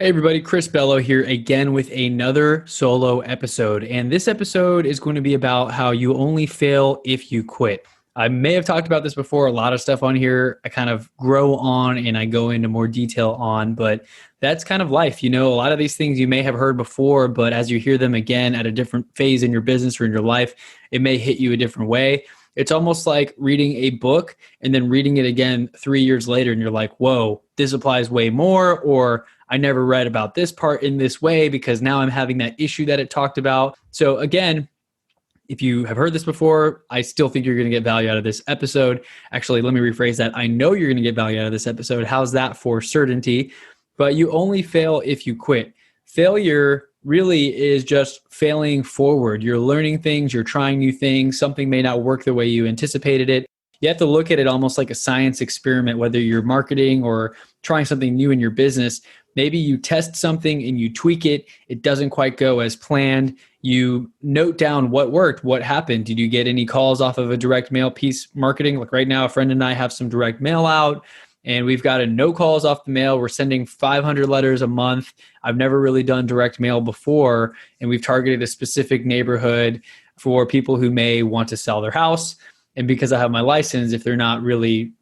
Hey everybody, Chris Bello here again with another solo episode. And this episode is going to be about how you only fail if you quit. I may have talked about this before, a lot of stuff on here I kind of grow on and I go into more detail on, but that's kind of life. A lot of these things you may have heard before, but as you hear them again at a different phase in your business or in your life, it may hit you a different way. It's almost like reading a book and then reading it again 3 years later, and you're like, whoa, this applies way more, or I never read about this part in this way because now I'm having that issue that it talked about. So, again, if you have heard this before, I still think you're going to get value out of this episode. Actually, let me rephrase that. I know you're going to get value out of this episode. How's that for certainty? But you only fail if you quit. Failure really is just failing forward. You're learning things, you're trying new things. Something may not work the way you anticipated it. You have to look at it almost like a science experiment, whether you're marketing or trying something new in your business. Maybe you test something and you tweak it. It doesn't quite go as planned. You note down what worked, what happened. Did you get any calls off of a direct mail piece marketing? Like right now, a friend and I have some direct mail out and we've got a no calls off the mail. We're sending 500 letters a month. I've never really done direct mail before. And we've targeted a specific neighborhood for people who may want to sell their house. And because I have my license, if they're not really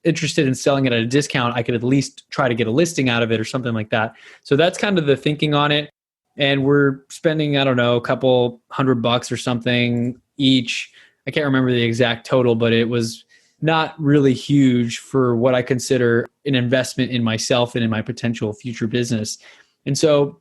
interested in selling it at a discount, I could at least try to get a listing out of it or something like that. So that's kind of the thinking on it. And we're spending, I don't know, a couple $100 or something each. I can't remember the exact total, but it was not really huge for what I consider an investment in myself and in my potential future business. And so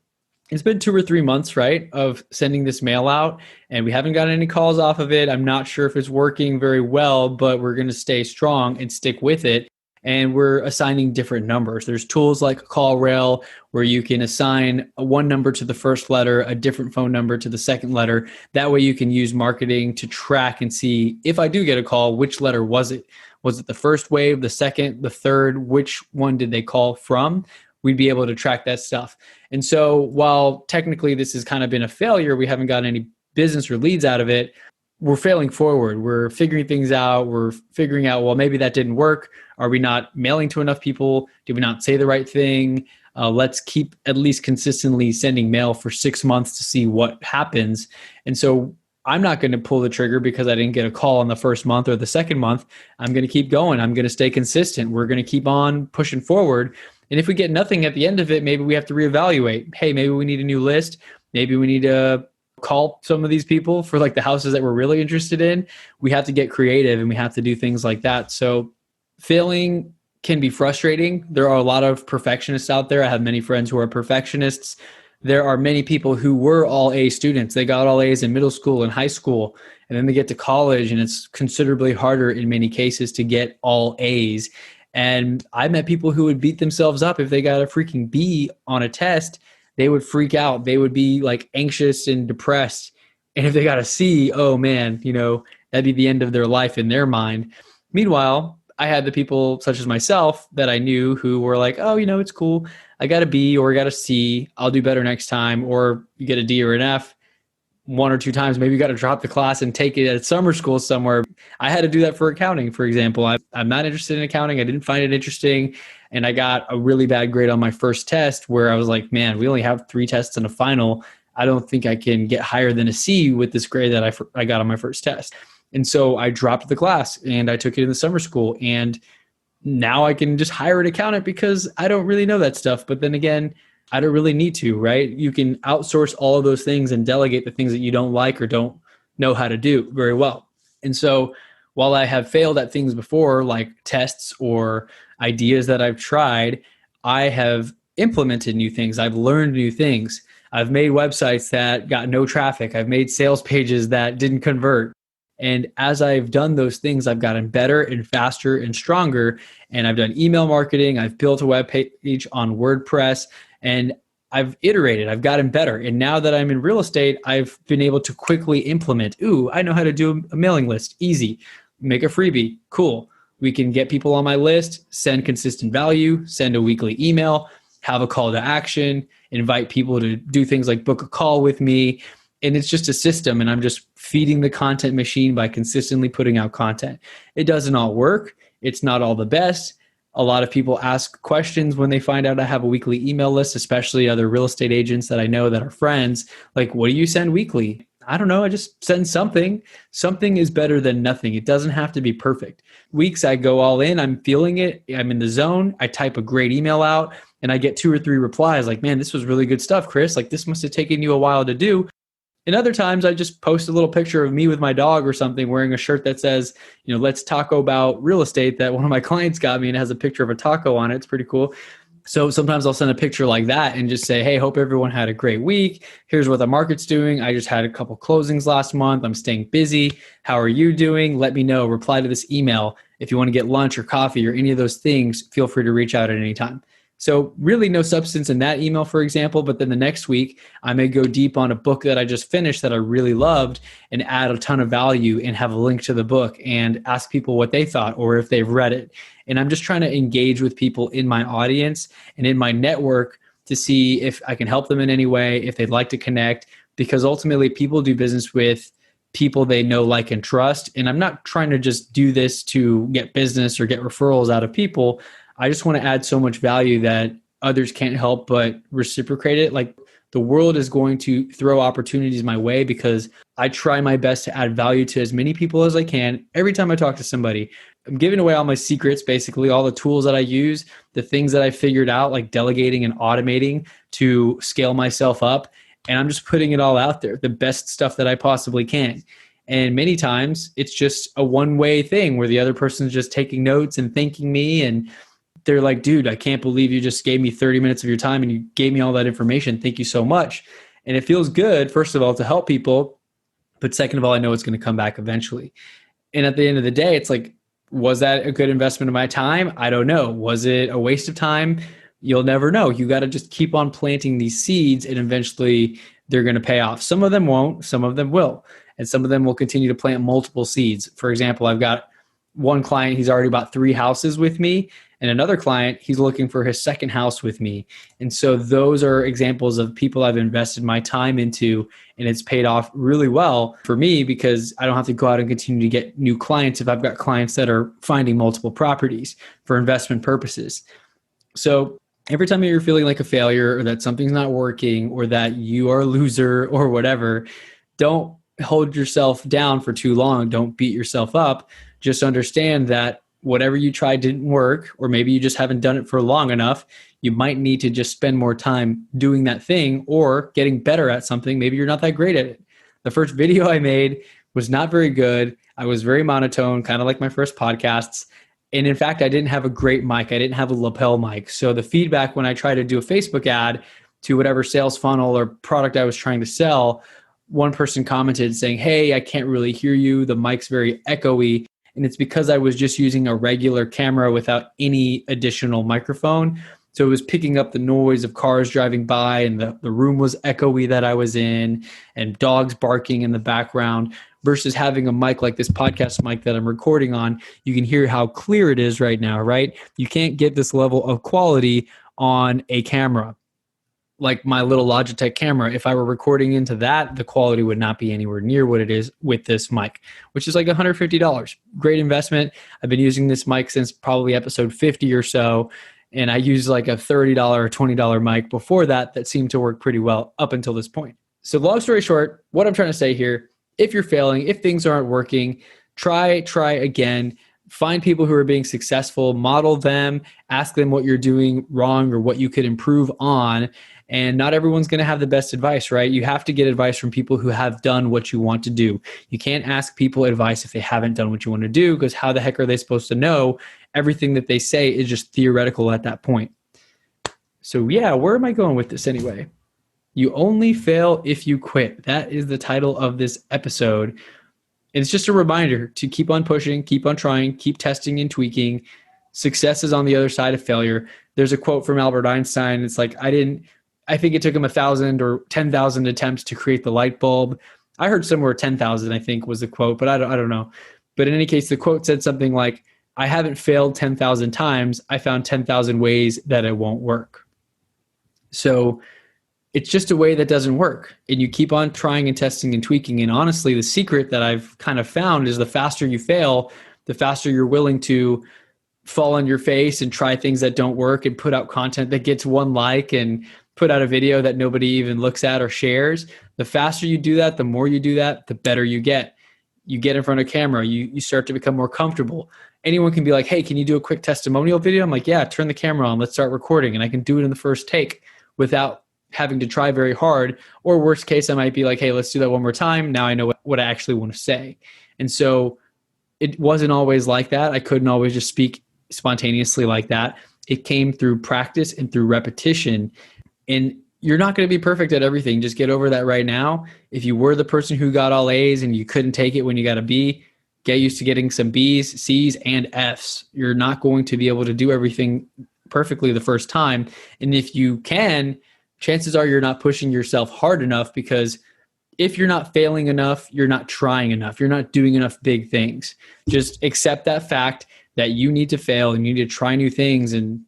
it's been 2 or 3 months, right, of sending this mail out, and we haven't gotten any calls off of it. I'm not sure if it's working very well, but we're going to stay strong and stick with it. And we're assigning different numbers. There's tools like CallRail where you can assign one number to the first letter, a different phone number to the second letter. That way you can use marketing to track and see if I do get a call, which letter was it? Was it the first wave, the second, the third? Which one did they call from? We'd be able to track that stuff. And so while technically this has kind of been a failure, we haven't gotten any business or leads out of it, we're failing forward. We're figuring things out. We're figuring out, well, maybe that didn't work. Are we not mailing to enough people? Did we not say the right thing? Let's keep at least consistently sending mail for 6 months to see what happens. And so I'm not going to pull the trigger because I didn't get a call on the first month or the second month. I'm going to keep going. I'm going to stay consistent. We're going to keep on pushing forward. And if we get nothing at the end of it, maybe we have to reevaluate. Hey, maybe we need a new list. Maybe we need to call some of these people for like the houses that we're really interested in. We have to get creative and we have to do things like that. So failing can be frustrating. There are a lot of perfectionists out there. I have many friends who are perfectionists. There are many people who were all A students. They got all A's in middle school and high school, and then they get to college and it's considerably harder in many cases to get all A's. And I met people who would beat themselves up if they got a freaking B on a test. They would freak out. They would be like anxious and depressed. And if they got a C, oh man, that'd be the end of their life in their mind. Meanwhile, I had the people such as myself that I knew who were like, oh, it's cool. I got a B or I got a C. I'll do better next time. Or you get a D or an F one or two times. Maybe you got to drop the class and take it at summer school somewhere. I had to do that for accounting, for example. I'm not interested in accounting. I didn't find it interesting. And I got a really bad grade on my first test where I was like, man, we only have 3 tests and a final. I don't think I can get higher than a C with this grade that I got on my first test. And so I dropped the class and I took it in the summer school. And now I can just hire an accountant because I don't really know that stuff. But then again, I don't really need to, right? You can outsource all of those things and delegate the things that you don't like or don't know how to do very well. And so while I have failed at things before, like tests or ideas that I've tried, I have implemented new things. I've learned new things. I've made websites that got no traffic. I've made sales pages that didn't convert. And as I've done those things, I've gotten better and faster and stronger. And I've done email marketing. I've built a web page on WordPress. And I've iterated, I've gotten better. And now that I'm in real estate, I've been able to quickly implement, I know how to do a mailing list, easy. Make a freebie, cool. We can get people on my list, send consistent value, send a weekly email, have a call to action, invite people to do things like book a call with me. And it's just a system, and I'm just feeding the content machine by consistently putting out content. It doesn't all work. It's not all the best. A lot of people ask questions when they find out I have a weekly email list, especially other real estate agents that I know that are friends. Like, what do you send weekly? I don't know. I just send something. Something is better than nothing. It doesn't have to be perfect. Weeks I go all in, I'm feeling it, I'm in the zone. I type a great email out and I get 2 or 3 replies like, man, this was really good stuff, Chris. Like, this must have taken you a while to do. And other times I just post a little picture of me with my dog or something wearing a shirt that says, let's taco about real estate that one of my clients got me and it has a picture of a taco on it. It's pretty cool. So sometimes I'll send a picture like that and just say, hey, hope everyone had a great week. Here's what the market's doing. I just had a couple closings last month. I'm staying busy. How are you doing? Let me know. Reply to this email. If you want to get lunch or coffee or any of those things, feel free to reach out at any time. So really no substance in that email, for example, but then the next week I may go deep on a book that I just finished that I really loved and add a ton of value and have a link to the book and ask people what they thought or if they've read it. And I'm just trying to engage with people in my audience and in my network to see if I can help them in any way, if they'd like to connect, because ultimately people do business with people they know, like, and trust. And I'm not trying to just do this to get business or get referrals out of people. I just want to add so much value that others can't help but reciprocate it. Like, the world is going to throw opportunities my way because I try my best to add value to as many people as I can. Every time I talk to somebody, I'm giving away all my secrets, basically all the tools that I use, the things that I figured out, like delegating and automating to scale myself up. And I'm just putting it all out there, the best stuff that I possibly can. And many times it's just a one-way thing where the other person's just taking notes and thanking me, and they're like, dude, I can't believe you just gave me 30 minutes of your time and you gave me all that information. Thank you so much. And it feels good, first of all, to help people. But second of all, I know it's going to come back eventually. And at the end of the day, it's like, was that a good investment of my time? I don't know. Was it a waste of time? You'll never know. You got to just keep on planting these seeds and eventually they're going to pay off. Some of them won't, some of them will. And some of them will continue to plant multiple seeds. For example, I've got one client, he's already bought 3 houses with me. And another client, he's looking for his second house with me. And so those are examples of people I've invested my time into, and it's paid off really well for me because I don't have to go out and continue to get new clients if I've got clients that are finding multiple properties for investment purposes. So every time you're feeling like a failure or that something's not working or that you are a loser or whatever, don't hold yourself down for too long. Don't beat yourself up. Just understand that whatever you tried didn't work, or maybe you just haven't done it for long enough. You might need to just spend more time doing that thing or getting better at something. Maybe you're not that great at it. The first video I made was not very good. I was very monotone, kind of like my first podcasts. And in fact, I didn't have a great mic. I didn't have a lapel mic. So the feedback when I tried to do a Facebook ad to whatever sales funnel or product I was trying to sell, one person commented saying, hey, I can't really hear you. The mic's very echoey. And it's because I was just using a regular camera without any additional microphone. So it was picking up the noise of cars driving by, and the room was echoey that I was in, and dogs barking in the background, versus having a mic like this podcast mic that I'm recording on. You can hear how clear it is right now, right? You can't get this level of quality on a camera. Like my little Logitech camera, if I were recording into that, the quality would not be anywhere near what it is with this mic, which is like $150. Great investment. I've been using this mic since probably episode 50 or so. And I used like a $30 or $20 mic before that seemed to work pretty well up until this point. So long story short, what I'm trying to say here, if you're failing, if things aren't working, try again. Find people who are being successful, model them, ask them what you're doing wrong or what you could improve on. And not everyone's going to have the best advice, right? You have to get advice from people who have done what you want to do. You can't ask people advice if they haven't done what you want to do, because how the heck are they supposed to know? Everything that they say is just theoretical at that point. So yeah, where am I going with this anyway? You only fail if you quit. That is the title of this episode. And it's just a reminder to keep on pushing, keep on trying, keep testing and tweaking. Success is on the other side of failure. There's a quote from Albert Einstein. It's like, I think it took him 1,000 or 10,000 attempts to create the light bulb. I heard somewhere 10,000, I think was the quote, but I don't know. But in any case, the quote said something like, I haven't failed 10,000 times. I found 10,000 ways that it won't work. So it's just a way that doesn't work. And you keep on trying and testing and tweaking. And honestly, the secret that I've kind of found is the faster you fail, the faster you're willing to fall on your face and try things that don't work and put out content that gets one like and put out a video that nobody even looks at or shares. The faster you do that, the more you do that, the better you get. You get in front of camera, you start to become more comfortable. Anyone can be like, hey, can you do a quick testimonial video? I'm like, yeah, turn the camera on, let's start recording. And I can do it in the first take without having to try very hard. Or worst case, I might be like, hey, let's do that one more time. Now I know what I actually want to say. And so it wasn't always like that. I couldn't always just speak spontaneously like that. It came through practice and through repetition. And you're not going to be perfect at everything. Just get over that right now. If you were the person who got all A's and you couldn't take it when you got a B, get used to getting some B's, C's, and F's. You're not going to be able to do everything perfectly the first time. And if you can, chances are you're not pushing yourself hard enough, because if you're not failing enough, you're not trying enough. You're not doing enough big things. Just accept that fact that you need to fail and you need to try new things. And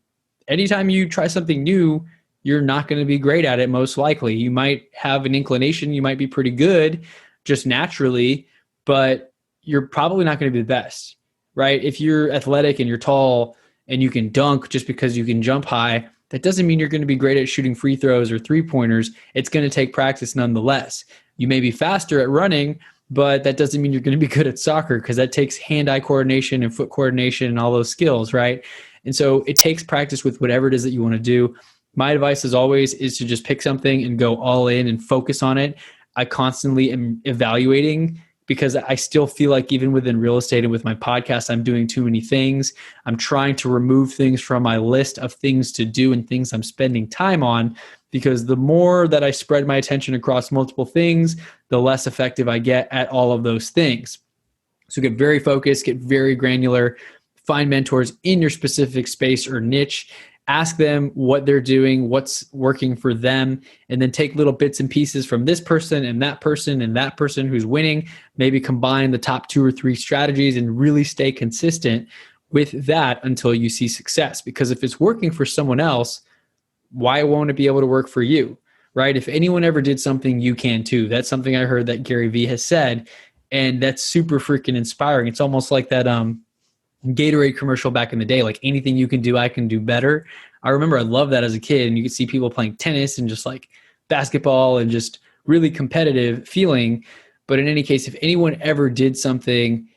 anytime you try something new, you're not going to be great at it, most likely. You might have an inclination, you might be pretty good just naturally, but you're probably not going to be the best, right? If you're athletic and you're tall and you can dunk just because you can jump high, that doesn't mean you're going to be great at shooting free throws or three-pointers. It's going to take practice nonetheless. You may be faster at running, but that doesn't mean you're going to be good at soccer, because that takes hand-eye coordination and foot coordination and all those skills, right? And so it takes practice with whatever it is that you want to do. My advice, as always, is to just pick something and go all in and focus on it. I constantly am evaluating, because I still feel like even within real estate and with my podcast, I'm doing too many things. I'm trying to remove things from my list of things to do and things I'm spending time on, because the more that I spread my attention across multiple things, the less effective I get at all of those things. So get very focused, get very granular, find mentors in your specific space or niche. Ask them what they're doing, what's working for them, and then take little bits and pieces from this person and that person and that person who's winning. Maybe combine the top 2 or 3 strategies and really stay consistent with that until you see success. Because if it's working for someone else, why won't it be able to work for you, right? If anyone ever did something, you can too. That's something I heard that Gary Vee has said, and that's super freaking inspiring. It's almost like that Gatorade commercial back in the day, like anything you can do, I can do better. I remember I loved that as a kid, and you could see people playing tennis and just like basketball and just really competitive feeling. But in any case, if anyone ever did something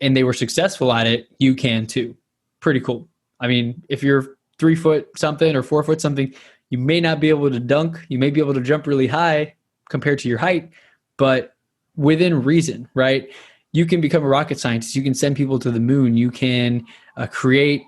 and they were successful at it, you can too. Pretty cool. I mean, if you're 3 foot something or 4 foot something, you may not be able to dunk. You may be able to jump really high compared to your height, but within reason, right? You can become a rocket scientist. You can send people to the moon. You can create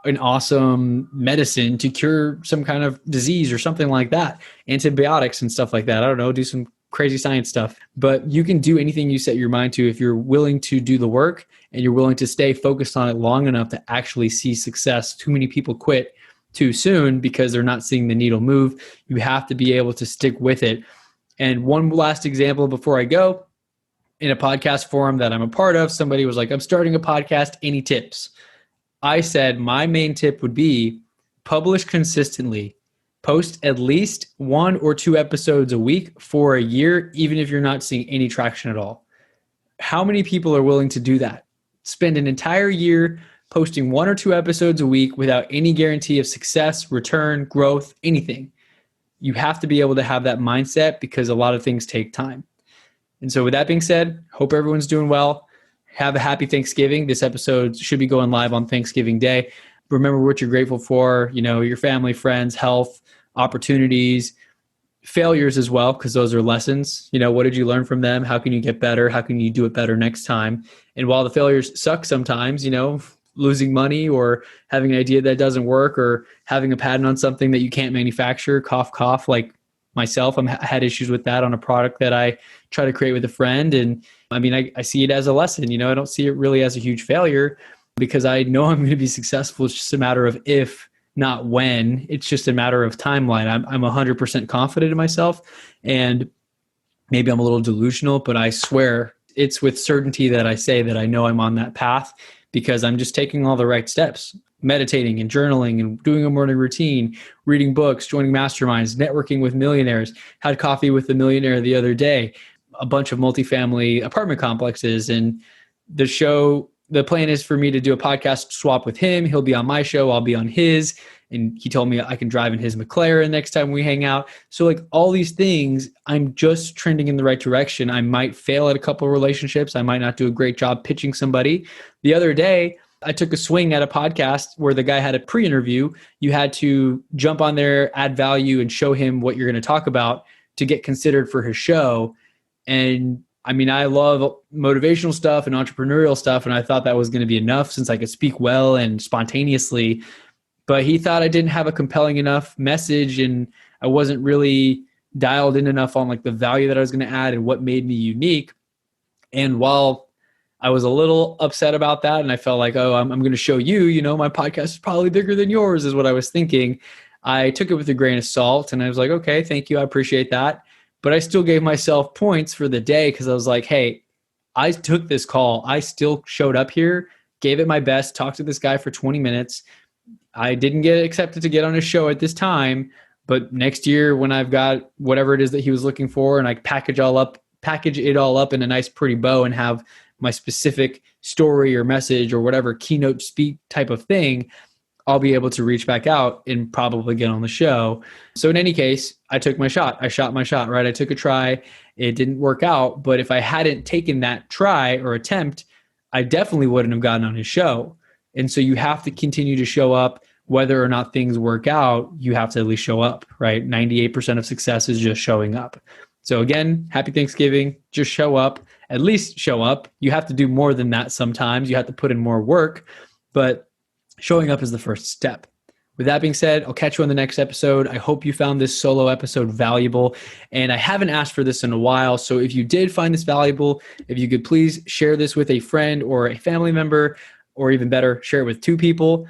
an awesome medicine to cure some kind of disease or something like that. Antibiotics and stuff like that. I don't know, do some crazy science stuff. But you can do anything you set your mind to if you're willing to do the work and you're willing to stay focused on it long enough to actually see success. Too many people quit too soon because they're not seeing the needle move. You have to be able to stick with it. And one last example before I go. In a podcast forum that I'm a part of, somebody was like, I'm starting a podcast, any tips? I said, my main tip would be publish consistently. Post at least 1 or 2 episodes a week for a year, even if you're not seeing any traction at all. How many people are willing to do that? Spend an entire year posting 1 or 2 episodes a week without any guarantee of success, return, growth, anything. You have to be able to have that mindset, because a lot of things take time. And so with that being said, hope everyone's doing well. Have a happy Thanksgiving. This episode should be going live on Thanksgiving Day. Remember what you're grateful for, your family, friends, health, opportunities, failures as well, because those are lessons. What did you learn from them? How can you get better? How can you do it better next time? And while the failures suck sometimes, losing money or having an idea that doesn't work or having a patent on something that you can't manufacture, cough, cough, like myself, I had issues with that on a product that I try to create with a friend. And I mean, I see it as a lesson. I don't see it really as a huge failure, because I know I'm going to be successful. It's just a matter of if, not when. It's just a matter of timeline. I'm 100% confident in myself, and maybe I'm a little delusional, but I swear it's with certainty that I say that I know I'm on that path, because I'm just taking all the right steps. Meditating and journaling and doing a morning routine, reading books, joining masterminds, networking with millionaires. Had coffee with a millionaire the other day, a bunch of multifamily apartment complexes. And the show the plan is for me to do a podcast swap with him. He'll be on my show. I'll be on his. And he told me I can drive in his McLaren next time we hang out. So like all these things, I'm just trending in the right direction. I might fail at a couple of relationships. I might not do a great job pitching somebody. The other day, I took a swing at a podcast where the guy had a pre-interview. You had to jump on there, add value, and show him what you're going to talk about to get considered for his show. And I mean, I love motivational stuff and entrepreneurial stuff, and I thought that was going to be enough since I could speak well and spontaneously. But he thought I didn't have a compelling enough message, and I wasn't really dialed in enough on like the value that I was going to add and what made me unique. And while I was a little upset about that, and I felt like, oh, I'm going to show you, you know, my podcast is probably bigger than yours, is what I was thinking. I took it with a grain of salt, and I was like, okay, thank you, I appreciate that. But I still gave myself points for the day because I was like, hey, I took this call. I still showed up here, gave it my best, talked to this guy for 20 minutes. I didn't get accepted to get on his show at this time, but next year when I've got whatever it is that he was looking for and I package it all up in a nice pretty bow and have my specific story or message or whatever keynote speak type of thing, I'll be able to reach back out and probably get on the show. So in any case, I took my shot. I shot my shot, right? I took a try. It didn't work out. But if I hadn't taken that try or attempt, I definitely wouldn't have gotten on his show. And so you have to continue to show up. Whether or not things work out, you have to at least show up, right? 98% of success is just showing up. So again, happy Thanksgiving. Just show up. At least show up. You have to do more than that sometimes. You have to put in more work. But showing up is the first step. With that being said, I'll catch you on the next episode. I hope you found this solo episode valuable. And I haven't asked for this in a while. So if you did find this valuable, if you could please share this with a friend or a family member, or even better, share it with 2 people,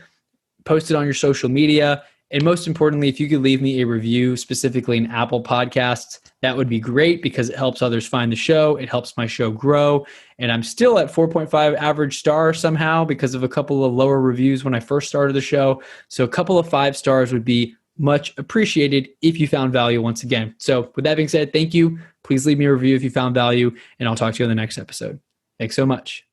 post it on your social media. And most importantly, if you could leave me a review, specifically in Apple Podcasts, that would be great because it helps others find the show. It helps my show grow. And I'm still at 4.5 average star somehow because of a couple of lower reviews when I first started the show. So a couple of 5 stars would be much appreciated if you found value once again. So with that being said, thank you. Please leave me a review if you found value, and I'll talk to you on the next episode. Thanks so much.